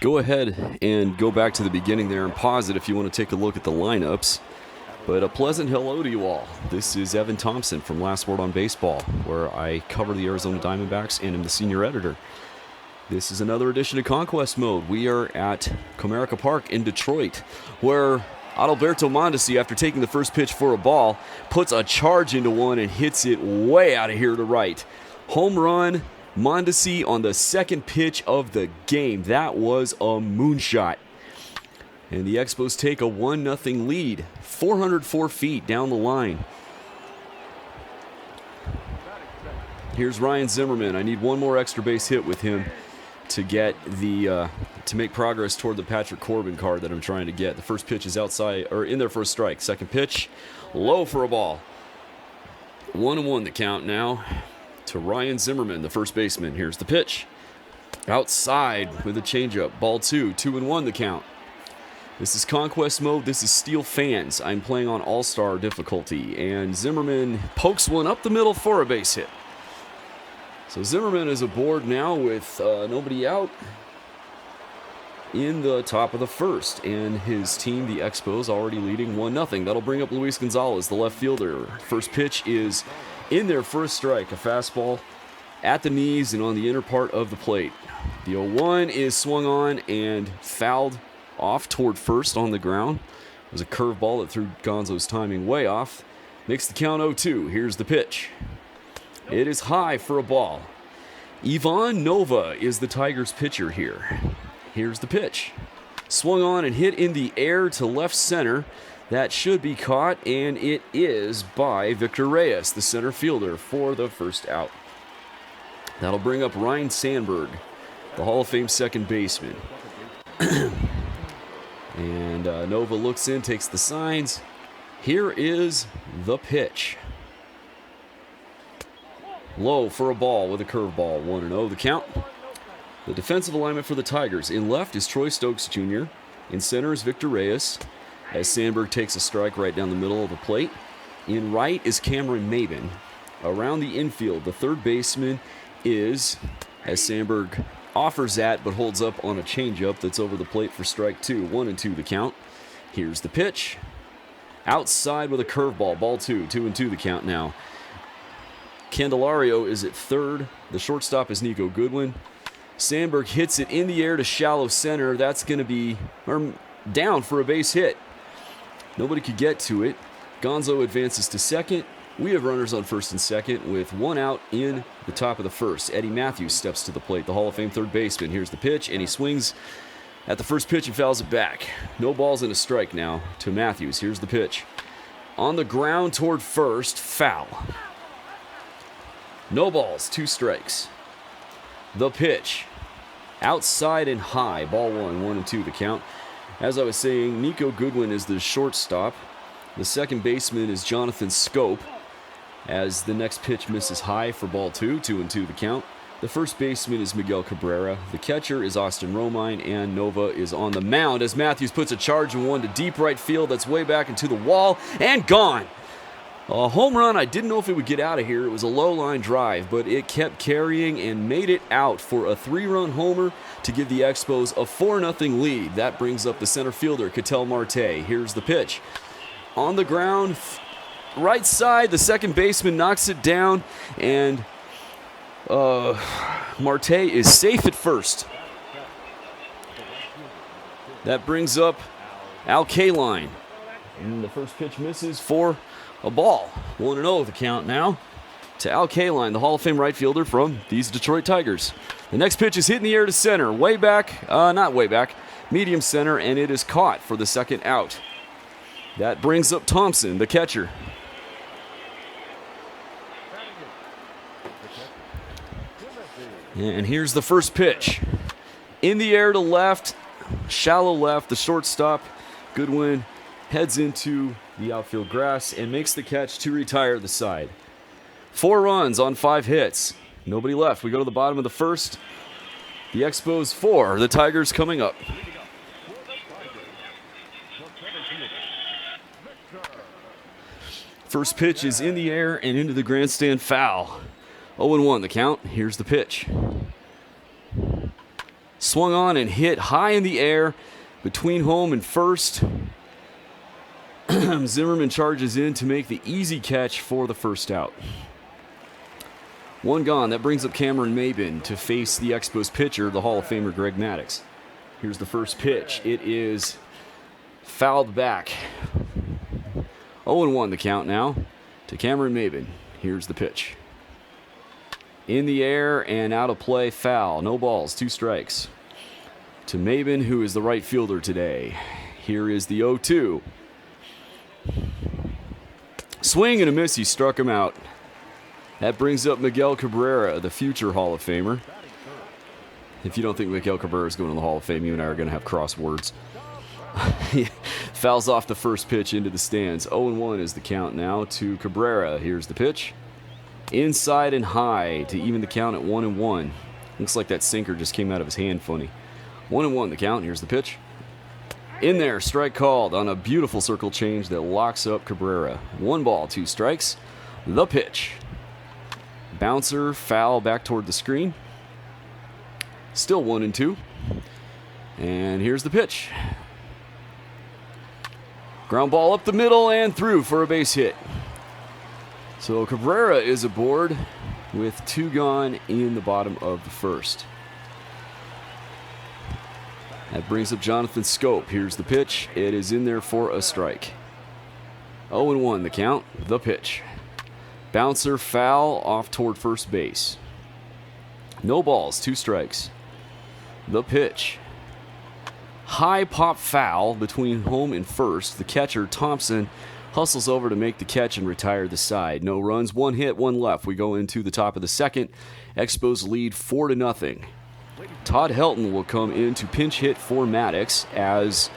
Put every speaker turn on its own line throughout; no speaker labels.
Go ahead and go back to the beginning there and pause it if you want to take a look at the lineups. But a pleasant hello to you all. This is Evan Thompson from Last Word on Baseball, where I cover the Arizona Diamondbacks and am the senior editor. This is another edition of Conquest Mode. We are at Comerica Park in Detroit, where Adalberto Mondesi, after taking the first pitch for a ball, puts a charge into one and hits it way out of here to right. Home run, Mondesi on the second pitch of the game. That was a moonshot. And the Expos take a 1-0 lead, 404 feet down the line. Here's Ryan Zimmerman. I need one more extra base hit with him to get the to make progress toward the Patrick Corbin card that I'm trying to get. The first pitch is outside or in there for a strike. Second pitch, low for a ball. 1-1 the count now to Ryan Zimmerman, the first baseman. Here's the pitch. Outside with a changeup. Ball 2-1 the count. This is Conquest Mode. This is Steel Fans. I'm playing on All-Star difficulty, and Zimmerman pokes one up the middle for a base hit. So Zimmerman is aboard now with nobody out in the top of the first, and his team, the Expos, already leading 1-0. That'll bring up Luis Gonzalez, the left fielder. First pitch is in there for a strike, a fastball at the knees and on the inner part of the plate. The 0-1 is swung on and fouled off toward first on the ground. It was a curveball that threw Gonzo's timing way off. Makes the count 0-2. Here's the pitch. It is high for a ball. Ivan Nova is the Tigers pitcher here. Here's the pitch. Swung on and hit in the air to left center. That should be caught, and it is by Victor Reyes, the center fielder, for the first out. That'll bring up Ryan Sandberg, the Hall of Fame second baseman. And Nova looks in, takes the signs. Here is the pitch. Low for a ball with a curveball. 1-0 the count. The defensive alignment for the Tigers. In left is Troy Stokes Jr. In center is Victor Reyes, as Sandberg takes a strike right down the middle of the plate. In right is Cameron Maben. Around the infield, the third baseman is, as Sandberg offers that, but holds up on a changeup that's over the plate for strike 2. 1-2 the count. Here's the pitch. Outside with a curveball. Ball 2. 2-2 the count now. Candelario is at third. The shortstop is Nico Goodwin. Sandberg hits it in the air to shallow center. That's going to be down for a base hit. Nobody could get to it. Gonzo advances to second. We have runners on first and second with one out in the top of the first. Eddie Matthews steps to the plate, the Hall of Fame third baseman. Here's the pitch, and he swings at the first pitch and fouls it back. No balls and a strike now to Matthews. Here's the pitch. On the ground toward first, foul. No balls, 2 strikes. The pitch. Outside and high. Ball 1, 1-2 the count. As I was saying, Nico Goodwin is the shortstop. The second baseman is Jonathan Scope, as the next pitch misses high for ball 2, 2-2 the count. The first baseman is Miguel Cabrera. The catcher is Austin Romine, and Nova is on the mound as Matthews puts a charge in one to deep right field. That's way back into the wall and gone. A home run. I didn't know if it would get out of here. It was a low line drive, but it kept carrying and made it out for a 3-run homer to give the Expos a 4-0 lead. That brings up the center fielder, Ketel Marte. Here's the pitch. On the ground, right side, the second baseman knocks it down, and Marte is safe at first. That brings up Al Kaline. And the first pitch misses for a ball. 1-0 the count now to Al Kaline, the Hall of Fame right fielder from these Detroit Tigers. The next pitch is hit in the air to center. Way back, not way back, medium center, and it is caught for the second out. That brings up Thompson, the catcher. And here's the first pitch. In the air to left, shallow left, the shortstop, Goodwin, heads into the outfield grass and makes the catch to retire the side. 4 runs on 5 hits. Nobody left. We go to the bottom of the first. The Expos 4, the Tigers coming up. First pitch is in the air and into the grandstand, foul. 0-1 the count. Here's the pitch. Swung on and hit high in the air between home and first. Zimmerman charges in to make the easy catch for the first out. One gone. That brings up Cameron Maben to face the Expos pitcher, the Hall of Famer Greg Maddux. Here's the first pitch. It is fouled back. 0-1 the count now to Cameron Maben. Here's the pitch. In the air and out of play, foul. No balls, 2 strikes. To Maben, who is the right fielder today. Here is the 0-2. Swing and a miss, he struck him out. That brings up Miguel Cabrera, the future Hall of Famer. If you don't think Miguel Cabrera is going to the Hall of Fame, you and I are going to have crosswords. He fouls off the first pitch into the stands. 0-1 is the count now to Cabrera. Here's the pitch. Inside and high to even the count at 1-1. Looks like that sinker just came out of his hand funny. 1-1 the count. Here's the pitch. In there, strike called on a beautiful circle change that locks up Cabrera. 1 ball, 2 strikes. The pitch. Bouncer, foul back toward the screen. Still 1-2. And here's the pitch. Ground ball up the middle and through for a base hit. So Cabrera is aboard with 2 gone in the bottom of the first. That brings up Jonathan Scope. Here's the pitch. It is in there for a strike. 0-1 the count. The pitch. Bouncer, foul off toward first base. No balls, 2 strikes. The pitch. High pop foul between home and first. The catcher, Thompson, hustles over to make the catch and retire the side. No runs, 1 hit, 1 left. We go into the top of the second. Expos lead 4-0. Todd Helton will come in to pinch hit for Maddux as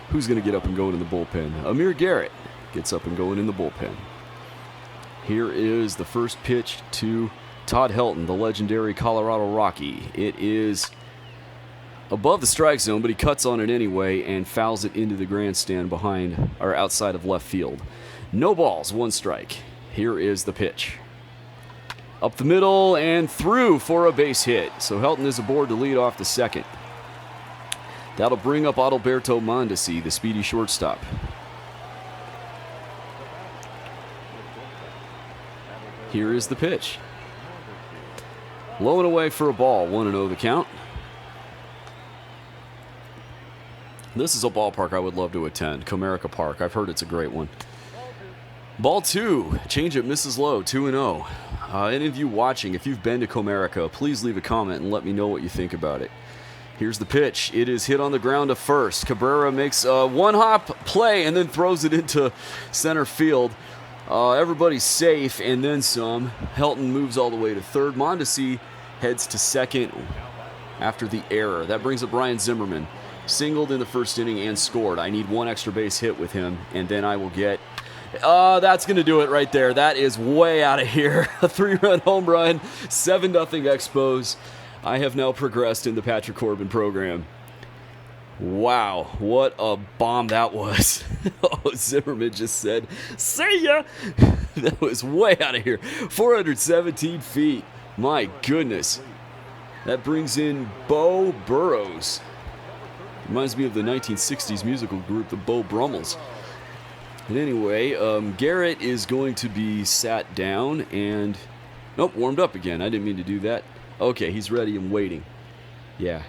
who's going to get up and go in the bullpen? Amir Garrett gets up and going in the bullpen. Here is the first pitch to Todd Helton, the legendary Colorado Rocky. It is above the strike zone, but he cuts on it anyway and fouls it into the grandstand behind or outside of left field. No balls, 1 strike. Here is the pitch. Up the middle and through for a base hit. So Helton is aboard to lead off the second. That'll bring up Adalberto Mondesi, the speedy shortstop. Here is the pitch. Low and away for a ball, 1-0 the count. This is a ballpark I would love to attend, Comerica Park. I've heard it's a great one. Ball 2, changeup misses low, 2-0. Any of you watching, if you've been to Comerica, please leave a comment and let me know what you think about it. Here's the pitch. It is hit on the ground to first. Cabrera makes a 1-hop play and then throws it into center field. Everybody's safe and then some. Helton moves all the way to third. Mondesi heads to second after the error. That brings up Ryan Zimmerman. Singled in the first inning and scored. I need 1 extra base hit with him, and then I will get... that's going to do it right there. That is way out of here. A 3-run home run, 7-0 Expos. I have now progressed in the Patrick Corbin program. Wow, what a bomb that was. Oh, Zimmerman just said, "See ya!" That was way out of here. 417 feet. My goodness. That brings in Bo Burrows. Reminds me of the 1960s musical group, the Bo Brummels. And anyway, Garrett is going to be sat down and... Nope, warmed up again. I didn't mean to do that. Okay, he's ready and waiting. Yeah.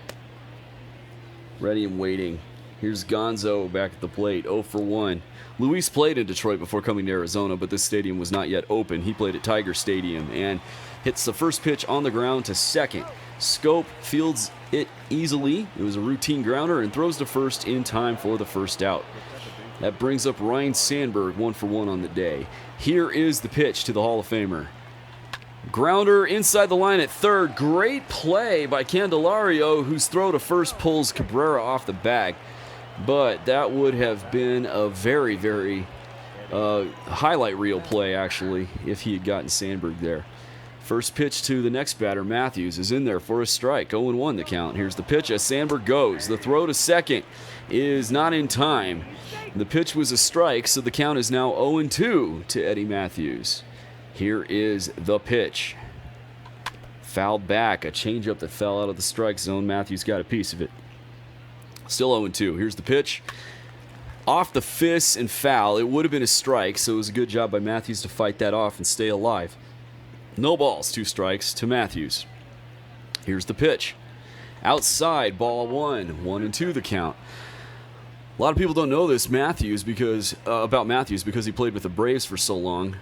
Ready and waiting. Here's Gonzo back at the plate, 0-for-1. Luis played in Detroit before coming to Arizona, but this stadium was not yet open. He played at Tiger Stadium and hits the first pitch on the ground to second. Scope fields it easily. It was a routine grounder and throws to first in time for the first out. That brings up Ryan Sandberg, 1-for-1 on the day. Here is the pitch to the Hall of Famer. Grounder inside the line at third. Great play by Candelario, whose throw to first pulls Cabrera off the bag. But that would have been a very, very highlight reel play, actually, if he had gotten Sandberg there. First pitch to the next batter, Matthews, is in there for a strike. 0-1 the count. Here's the pitch as Sandberg goes. The throw to second is not in time. The pitch was a strike, so the count is now 0-2 to Eddie Matthews. Here is the pitch. Fouled back. A changeup that fell out of the strike zone. Matthews got a piece of it. Still 0-2. Here's the pitch. Off the fists and foul. It would have been a strike, so it was a good job by Matthews to fight that off and stay alive. No balls, 2 strikes to Matthews. Here's the pitch. Outside, ball 1. 1-2 the count. A lot of people don't know this about Matthews because he played with the Braves for so long.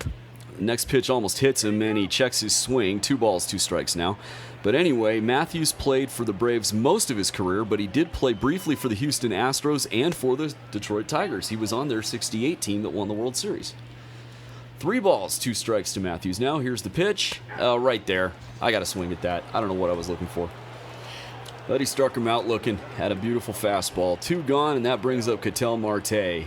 Next pitch almost hits him, and he checks his swing. 2 balls, 2 strikes now. But anyway, Matthews played for the Braves most of his career, but he did play briefly for the Houston Astros and for the Detroit Tigers. He was on their '68 team that won the World Series. 3 balls, 2 strikes to Matthews. Now here's the pitch. Right there. I got to swing at that. I don't know what I was looking for. But he struck him out looking at a beautiful fastball. 2 gone, and that brings up Ketel Marte.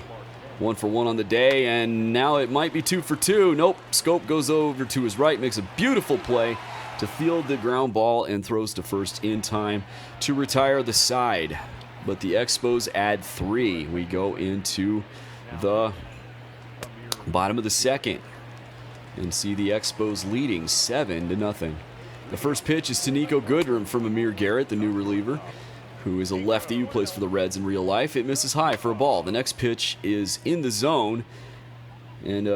1 for 1 on the day, and now it might be 2 for 2. Nope. Scope goes over to his right, makes a beautiful play to field the ground ball and throws to first in time to retire the side. But the Expos add 3. We go into the bottom of the second and see the Expos leading 7-0. The first pitch is to Nico Goodrum from Amir Garrett, the new reliever, who is a lefty who plays for the Reds in real life. It misses high for a ball. The next pitch is in the zone, and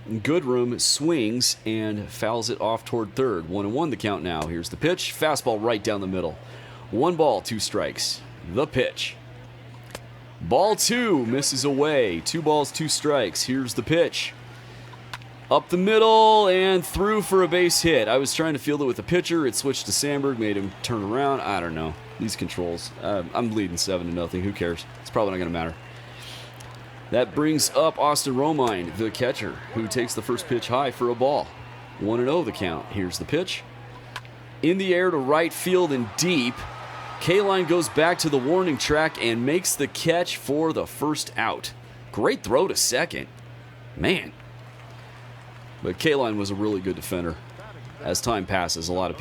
Goodrum swings and fouls it off toward third. 1-1 the count now. Here's the pitch. Fastball right down the middle. 1 ball, 2 strikes. The pitch. Ball 2 misses away. 2 balls, 2 strikes. Here's the pitch. Up the middle and through for a base hit. I was trying to field it with the pitcher. It switched to Sandberg, made him turn around. I don't know. These controls. I'm leading 7-0. Who cares? It's probably not going to matter. That brings up Austin Romine, the catcher, who takes the first pitch high for a ball. 1-0 the count. Here's the pitch. In the air to right field and deep. K-Line goes back to the warning track and makes the catch for the first out. Great throw to second. Man. But K-Line was a really good defender. As time passes, a lot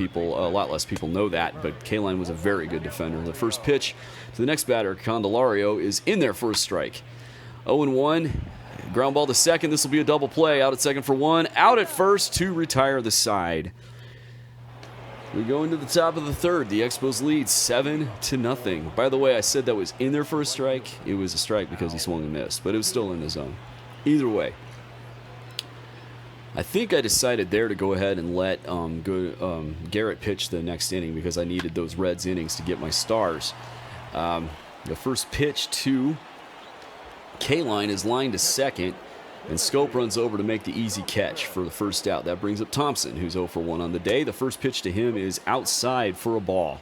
less people know that, but K-Line was a very good defender. The first pitch to the next batter, Candelario, is in there for a strike. 0-1, ground ball to second. This will be a double play. Out at second for 1, out at first to retire the side. We go into the top of the third. The Expos lead 7-0. By the way, I said that was in there for a strike. It was a strike because he swung and missed, but it was still in the zone. Either way. I think I decided there to go ahead and let Garrett pitch the next inning because I needed those Reds innings to get my stars. The first pitch to K-Line is lined to second, and Scope runs over to make the easy catch for the first out. That brings up Thompson, who's 0 for 1 on the day. The first pitch to him is outside for a ball.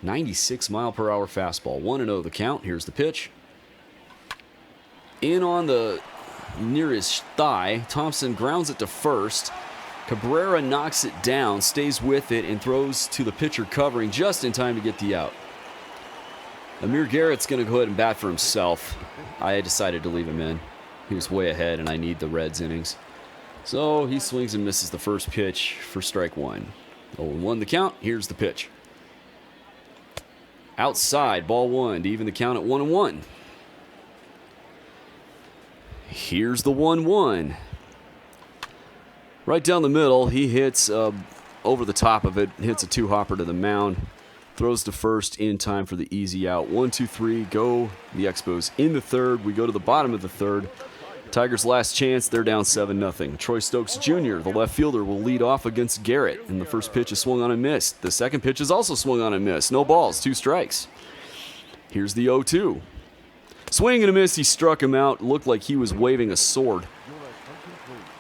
96-mile-per-hour fastball. 1-0 the count. Here's the pitch. In on the near his thigh. Thompson grounds it to first. Cabrera knocks it down, stays with it, and throws to the pitcher covering just in time to get the out. Amir Garrett's going to go ahead and bat for himself. I decided to leave him in. He was way ahead, and I need the Reds innings. So he swings and misses the first pitch for strike 1. 0-1 the count. Here's the pitch. Outside, ball 1 to even the count at 1-1. Here's the 1-1. Right down the middle, he hits over the top of it, hits a 2-hopper to the mound, throws to first in time for the easy out. 1-2-3, go the Expos in the third. We go to the bottom of the third. Tigers' last chance, they're down 7-0. Troy Stokes Jr., the left fielder, will lead off against Garrett, and the first pitch is swung on and missed. The second pitch is also swung on and missed. No balls, 2 strikes. Here's the 0-2. Swing and a miss, he struck him out. Looked like he was waving a sword.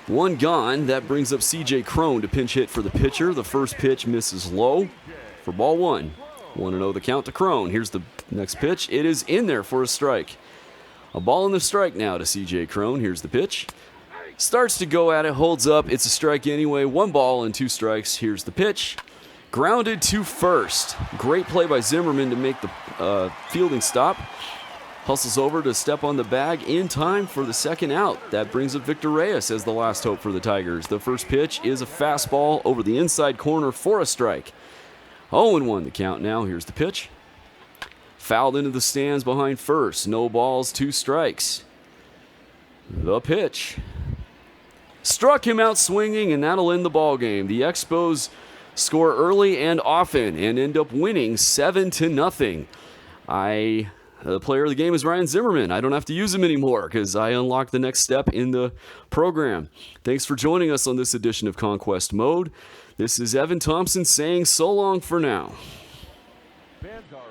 1 gone. That brings up C.J. Cron to pinch hit for the pitcher. The first pitch misses low for ball 1. 1-0 the count to Cron. Here's the next pitch. It is in there for a strike. A ball in the strike now to C.J. Cron. Here's the pitch. Starts to go at it, holds up. It's a strike anyway. 1 ball and 2 strikes. Here's the pitch. Grounded to first. Great play by Zimmerman to make the fielding stop. Hustles over to step on the bag in time for the second out. That brings up Victor Reyes as the last hope for the Tigers. The first pitch is a fastball over the inside corner for a strike. 0-1 the count now. Here's the pitch. Fouled into the stands behind first. No balls, 2 strikes. The pitch. Struck him out swinging, and that'll end the ball game. The Expos score early and often and end up winning 7-0. The player of the game is Ryan Zimmerman. I don't have to use him anymore because I unlocked the next step in the program. Thanks for joining us on this edition of Conquest Mode. This is Evan Thompson saying so long for now.
Fans are